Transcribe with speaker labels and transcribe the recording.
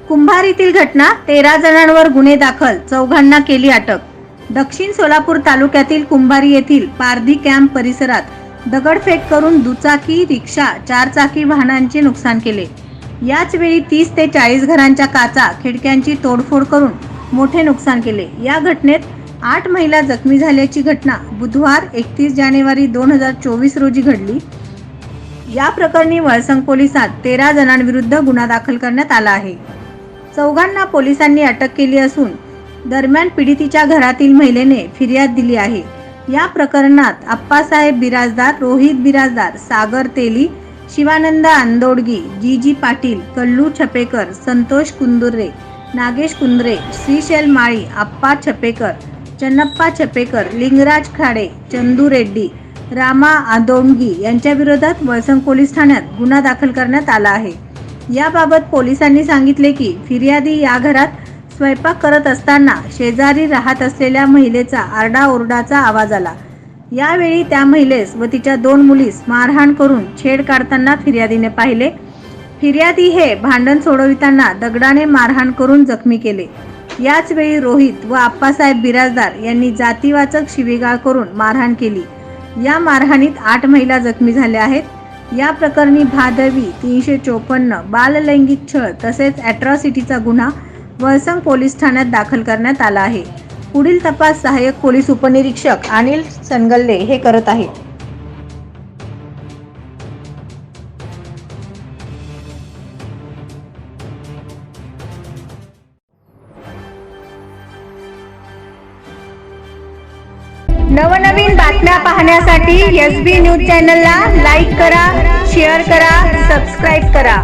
Speaker 1: कुंभारीतील घटना, 13 जणांवर गुन्हे दाखल, चौघांना केली अटक। दक्षिण सोलापूर तालुक्यातील कुंभारी येथील पारधी कॅम्प परिसरात दगडफेक करून दुचाकी, रिक्षा, चारचाकी वाहनांचे नुकसान केले। याच वेळी 30 ते 40 घरांच्या काचा, खिडक्यांची तोडफोड करून मोठे नुकसान केले। या घटनेत 8 महिला जखमी झाल्याची घटना बुधवार 31 जानेवारी 2024 रोजी घडली। या प्रकरणी वळसंग पोलिसात 13 जणांविरुद्ध गुन्हा दाखल करण्यात आला आहे। चौघांना पोलिसांनी अटक केली असून दरम्यान पीडितेच्या घरातील महिलेने फिर्याद दिली आहे। या प्रकरणात अप्पासाहेब बिराजदार, रोहित बिराजदार, सागर तेली, शिवानंद अंदोडगी, जी पाटील, कल्लू छपेकर, संतोष कुंदुरे, नागेश कुंद्रे, श्रीशैल माळी, अप्पा छपेकर, चन्नप्पा छपेकर, लिंगराज खाडे, चंदू रेड्डी, रामा आदोंडगी यांच्या विरोधात वळसंग पोलीस ठाण्यात गुन्हा दाखल करण्यात आला आहे। याबाबत पोलिसांनी सांगितले की फिर्यादी या घरात स्वयंपाक करत असताना शेजारी राहत असलेल्या महिलेचा आरडाओरडाचा आवाज आला। यावेळी त्या महिलेस व तिच्या 2 मुलीस मारहाण करून छेड काढताना फिर्यादीने पाहिले। फिर्यादी हे भांडण सोडविताना दगडाने मारहाण करून जखमी केले। याच वेळी रोहित व अप्पासाहेब बिराजदार यांनी जातीवाचक शिवीगाळ करून मारहाण केली। या मारहाणीत 8 महिला जखमी झाल्या आहेत। या प्रकरणी भादवी 354 बाललैंगिक छळ तसेच ॲट्रॉसिटीचा गुन्हा वळसंग पोलीस ठाण्यात दाखल करण्यात आला आहे। पुढील तपास सहाय्यक पोलीस उपनिरीक्षक अनिल सनगल्ले हे करत आहेत। नवनवीन बातम्या पाहण्यासाठी SB न्यूज चॅनलला लाईक करा, शेअर करा, सबस्क्राईब करा।